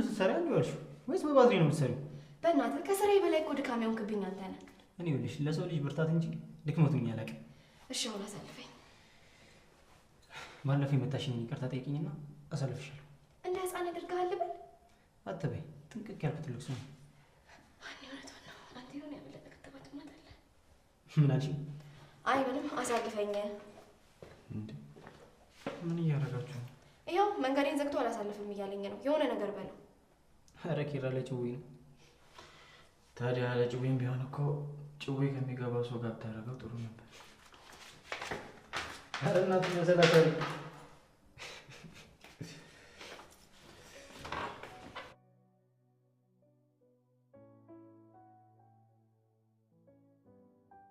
ስትሰሪ አንዴዋልሽ ወይስ በባትሪ ነው የምትሰሪው? በእናትህ ከስራዬ በላይ እኮ ድካም ያውንክብኝ አንተ ነህ። እኔ ይኸውልሽ ለሰው ልጅ ብርታት እንጂ ድክመቱኝ አላውቅም። እሺ አሁን አሳልፈኝ። ባለፈው የመታሽኝ ይቅርታ ጠይቂኝና አሳልፍሻለሁ። እንደ ህፃን አድርገሃል በል። አትበይ፣ ጥንቅቅ ያልኩት ትልቅ ሰው ነው። አንተ የሆነ ያመለጠ ክትባት ማታለ። ምን አልሽኝ? አይ ምንም፣ አሳልፈኝ። እንዴ ምን እያደረጋችሁ ነው? ይኸው መንገዴን ዘግቶ አላሳልፍም እያለኝ ነው። የሆነ ነገር በለው። ኧረ ኪራ ለጭዌ ነው። ታዲያ ለጭዌም ቢሆን እኮ ጭዌ ከሚገባው ሰው ጋር ብታደርገው ጥሩ ነበር። ኧረ እናቱ መሰላታል።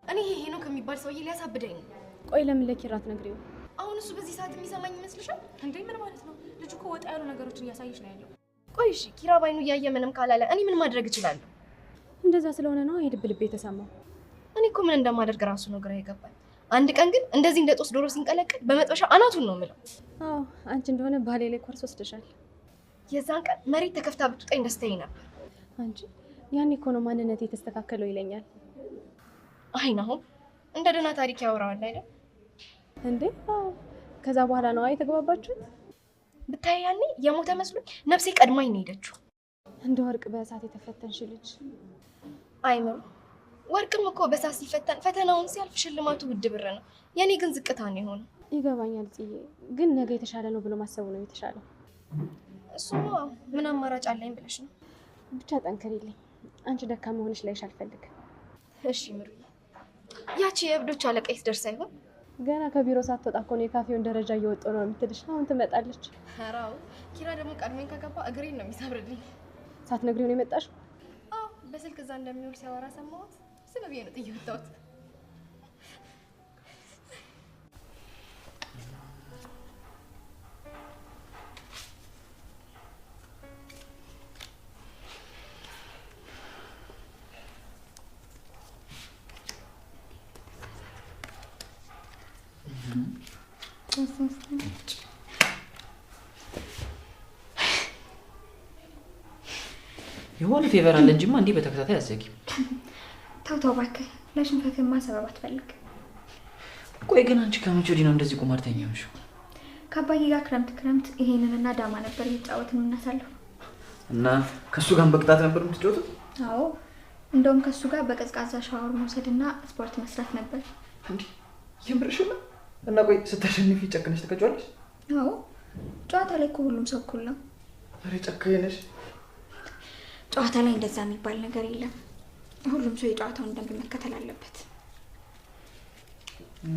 እኔ ይሄ ነው ከሚባል ሰውዬ ሊያሳብደኝ ነው። ቆይ ለምን ለኪራ አትነግሪው? አሁን እሱ በዚህ ሰዓት የሚሰማኝ ይመስልሻል? እንዴ ምን ማለት ነው? ልጁ እኮ ወጣ ያሉ ነገሮችን እያሳየሽ ነው ያለው። ቆይ እሺ ኪራ ባይኑ እያየ ምንም ካላለ እኔ ምን ማድረግ እችላለሁ? እንደዛ ስለሆነ ነው የልብ ልብ የተሰማው። እኔ እኮ ምን እንደማደርግ ራሱ ነው ግራ የገባኝ። አንድ ቀን ግን እንደዚህ እንደ ጦስ ዶሮ ሲንቀለቀል በመጥበሻ አናቱን ነው የምለው። አዎ አንቺ እንደሆነ ባሌ ላይ ኮርስ ወስደሻል። የዛን ቀን መሬት ተከፍታ ብትውጠኝ ደስታዬ ነበር። አንቺ ያኔ እኮ ነው ማንነቴ የተስተካከለው ይለኛል። አይ ነው እንደ ደህና ታሪክ ያወራዋል አይደል እንዴ? አዎ ከዛ በኋላ ነው የተግባባችሁት? ብታይ ያኔ የሞተ መስሎኝ ነፍሴ ቀድማኝ ነው ሄደችው። እንደ ወርቅ በእሳት የተፈተንሽ ልጅ። አይምሩ ወርቅም እኮ በእሳት ሲፈተን ፈተናውን ሲያልፍ ሽልማቱ ውድ ብር ነው። የኔ ግን ዝቅታ ነው የሆነው። ይገባኛል ጽዬ፣ ግን ነገ የተሻለ ነው ብሎ ማሰቡ ነው የተሻለው። እሱማ ምን አማራጭ አለኝ ብለሽ ነው? ብቻ ጠንክሪልኝ። አንቺ ደካማ ሆነሽ ላይሽ አልፈልግም። እሺ ምሩ፣ ያቺ የእብዶች አለቃ ይስደርስ አይሆን? ገና ከቢሮ ሳትወጣ እኮ ነው የካፌውን ደረጃ እየወጡ ነው የምትልሽ። አሁን ትመጣለች። ኧረ አዎ፣ ኪራ ደግሞ ቀድሜን ከገባ እግሬን ነው የሚሰብርልኝ። ሳትነግሪው ነው የመጣሽው? አዎ፣ በስልክ እዛ እንደሚውል ሲያወራ ሰማሁት። ዝም ብዬ ነው ጥዬ ወጣሁት። የሆነ ፌቨር አለ እንጂማ እንዲህ በተከታታይ አዘጊም። ተው እባክህ፣ ለሽንፈትማ ሰበብ አትፈልግ። ቆይ ግን አንቺ ከመቼ ወዲህ ነው እንደዚህ ቁማርተኛ ሆንሽው? ከአባዬ ጋር ክረምት ይሄንንና ዳማ ነበር እየተጫወትን የምናሳልፈው። እና ከሱ ጋር በቅጣት ነበር የምትጫወቱት? አዎ፣ እንደውም ከሱ ጋር በቀዝቃዛ ሻወር መውሰድና ስፖርት መስራት ነበር። እንዴ የምርሽ ነው? እና ቆይ ስታሸንፊ ጨክነሽ ተቀጫዋለሽ? አዎ፣ ጨዋታ ላይ እኮ ሁሉም ሰው እኩል ነው። ኧረ ጨካኝ ነሽ። ጨዋታ ላይ እንደዛ የሚባል ነገር የለም። ሁሉም ሰው የጨዋታውን ደንብ መከተል አለበት።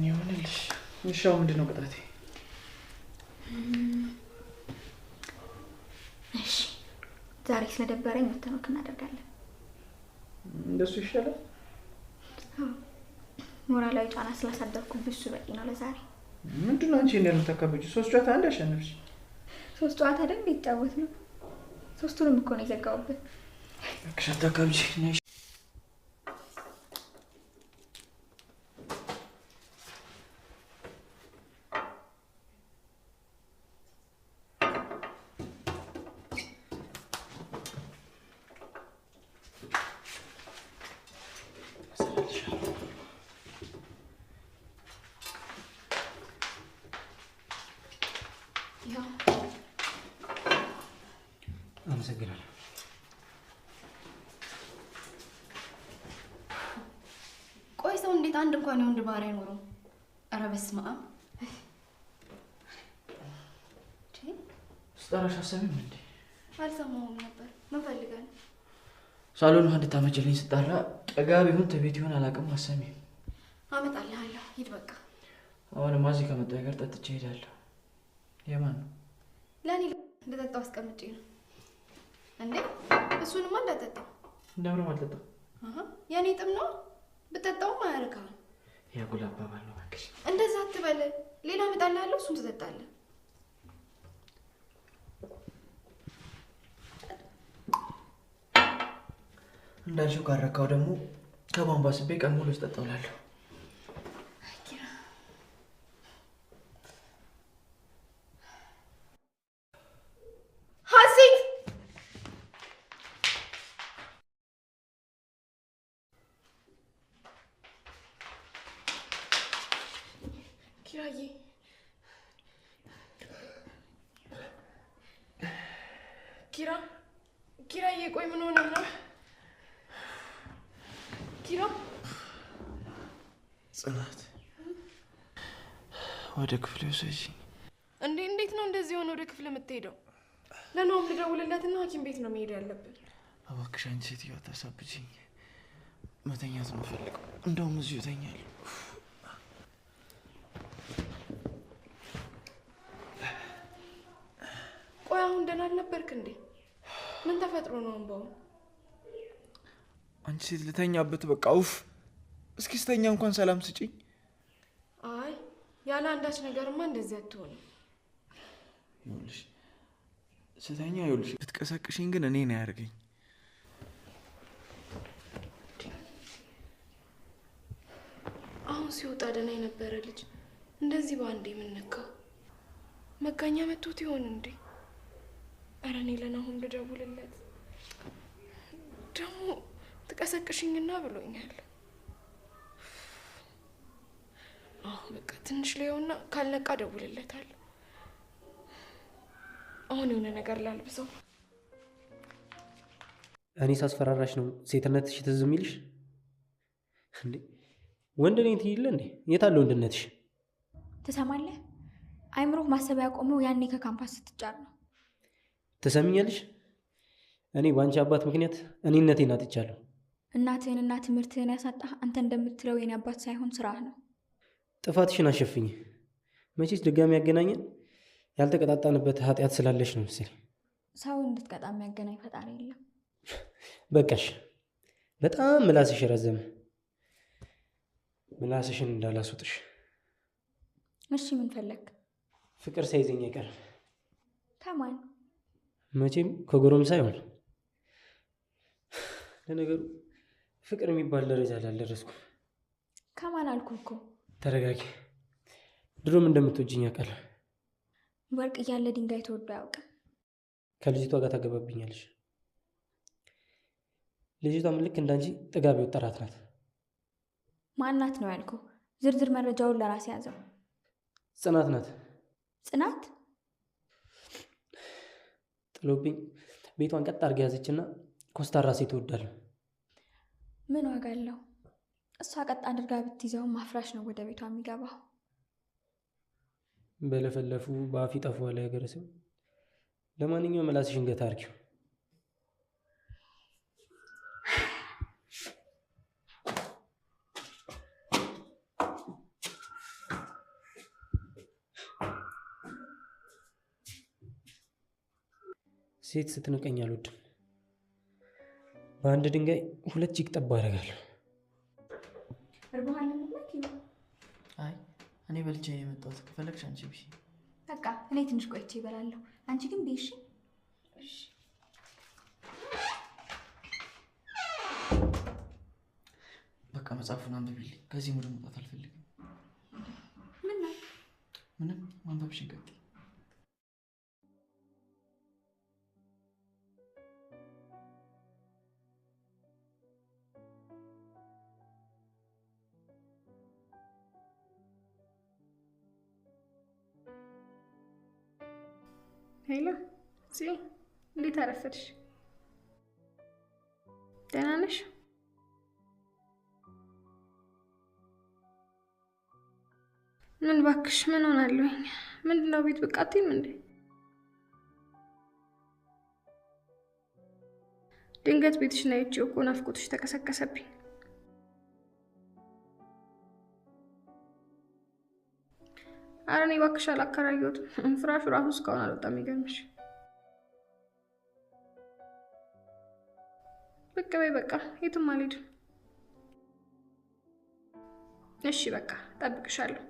ይሁንልሽ። እሻው ምንድን ነው ቅጣቴ? እሺ ዛሬ ስለደበረኝ መተኖክ እናደርጋለን። እንደሱ ይሻላል። ሞራላዊ ጫና ስላሳደርኩብሽ እሱ በቂ ነው ለዛሬ። ምንድን ነው አንቺ እንደምታካብጂው? 3 ጨዋታ አንድ አሸነፍሽ። 3 ጨዋታ ደንብ ይጫወት ነው። 3ቱንም እኮ ነው የዘጋውብን። እባክሽ አታካብጂ ነሽ። አመሰግናለሁ። ቆይ ሰው እንዴት አንድ እንኳን የወንድ ባህሪ አይኖረው? ኧረ በስመ አብ። ስጠራሽ አሰሚም እንዴ? አልሰማሁም ነበር። ምን ፈልገህ ነው? ሳሎን ውሃ እንድታመጭልኝ ስጣራ ጠጋ ቢሆን ተቤት ይሆን አላውቅም። አሰሚም አመጣልሃለሁ። ሂድ በቃ። አሁንማ እዚህ ከመጣሁ ጋር ጠጥቼ እሄዳለሁ። የማን ነው? ለእኔ እንደጠጣው አስቀምጬ ነው። እንዴ እሱንማ እንዳጠጣው። እንደምንም አልጠጣም። የኔ ጥም ነው። ብጠጣውም አያረካም። ያጉል አባባል ነው እባክሽ። እንደዛ አትበል። ሌላ እመጣልሃለሁ፣ እሱን ትጠጣለህ። እንዳልሽው ካረካው ደግሞ ከቧንቧ ስቤ ቀን ሙሉ ስጠጣውላለሁ። ሀሴት ኪራዬ ኪራዬ ቆይ ምን ሆነህ ነው? ኪራ ጽናት ወደ ክፍል ውሰጂኝ። እንዴት ነው እንደዚህ ሆነ ወደ ክፍል የምትሄደው? ለናውም ልደውልለትና ሐኪም ቤት ነው መሄድ ያለብን። እባክሽ አንቺ ሴትዮ አታሳብጂኝ። መተኛት ነው የምፈልገው። እንደውም እዚሁ እተኛለሁ። ቆይ አሁን ደህና አልነበርክ እንዴ? ምን ተፈጥሮ ነው አምባው? አንቺ ሴት ልተኛበት በቃ ውፍ። እስኪ ስተኛ እንኳን ሰላም ስጪኝ። አይ ያለ አንዳች ነገርማ እንደዚህ አትሆንም። ይኸውልሽ ስተኛ ይኸውልሽ ብትቀሰቅሽኝ ግን እኔ ነው ያደርገኝ። አሁን ሲወጣ ደህና የነበረ ልጅ እንደዚህ በአንዴ የምነካው መጋኛ መቶት ይሆን እንዴ? ኧረ እኔ ለናሁም ልደውልለት። ደግሞ ትቀሰቅሽኝና ብሎኛል። በቃ ትንሽ ላየውና ካልነቃ እደውልለታለሁ። አሁን የሆነ ነገር ላልብሰው። እኔ ሳስፈራራሽ ነው ሴትነትሽ ትዝ የሚልሽ እንዴ? ወንድ ነኝ ትይለ እንዴ? የት አለ ወንድነትሽ? ትሰማለህ? አይምሮህ ማሰብ ያቆመው ያኔ ከካምፓስ ስትጫር ነው። ትሰሚኛለሽ? እኔ በአንቺ አባት ምክንያት እኔነቴን አጥቻለሁ። እናትህንና ትምህርትህን ያሳጣህ አንተ እንደምትለው የኔ አባት ሳይሆን ስራህ ነው። ጥፋትሽን አሸፍኝ። መቼስ ድጋሚ ያገናኘን ያልተቀጣጣንበት ኃጢአት ስላለሽ ነው መሰለኝ። ሰው እንድትቀጣ የሚያገናኝ ፈጣሪ የለም። በቃሽ፣ በጣም ምላስሽ ረዘመ። ምላስሽን እንዳላስወጥሽ። እሺ ምን ፈለግ? ፍቅር ሳይዘኝ አይቀርም። ከማን? መቼም ከጎረምሳ አይሆን። ለነገሩ ፍቅር የሚባል ደረጃ ላይ አልደረስኩም። ከማን አልኩ እኮ። ተረጋጊ። ድሮም እንደምትወጂኝ አውቃለሁ። ወርቅ እያለ ድንጋይ ተወዶ አያውቅም። ከልጅቷ ጋር ታገባብኛለሽ። ልጅቷም ልክ እንዳንቺ ጥጋብ የወጠራት ናት። ማናት ነው ያልኩ? ዝርዝር መረጃውን ለራሴ ያዘው። ጽናት ናት። ጽናት ጥሎብኝ ቤቷን ቀጥ አድርጋ ያዘችና ኮስታራ ሴት እወዳለሁ። ምን ዋጋ አለው? እሷ ቀጥ አድርጋ ብትይዘው ማፍራሽ ነው ወደ ቤቷ የሚገባው። በለፈለፉ በአፊ ጠፉ ላይ ሀገረ ሰው። ለማንኛውም ምላስሽን ገታ አድርጊው። ሴት ስትንቀኝ አልወድም። በአንድ ድንጋይ ሁለት ጅግ ጠባ አደርጋለሁ። እርቦሃል ማለት ነው? አይ እኔ በልቼ የመጣሁት። ከፈለግሽ አንቺ ብይ። በቃ እኔ ትንሽ ቆይቼ እበላለሁ። አንቺ ግን ብይሽ። እሺ በቃ መጽሐፉን አንብቢልኝ። ከዚህ ሙድ መውጣት አልፈልግም። ምን ነው? ምንም ማንበብሽን ቀጥይ። ሄሎ ጽዮን፣ እንዴት አረፈድሽ? ደህና ነሽ? ምን እባክሽ፣ ምን ሆናለሁኝ? ምንድነው ቤት ብቅ አትይም እንዴ? ድንገት ቤትሽን አይቼው እኮ ናፍቆትሽ ተቀሰቀሰብኝ። ኧረ እኔ እባክሽ አላከራየሁትም። ፍራሹ ራሱ እስካሁን አልወጣም። ይገርምሽ። ብቅ በይ በቃ፣ የትም አልሄድም። እሺ በቃ እጠብቅሻለሁ።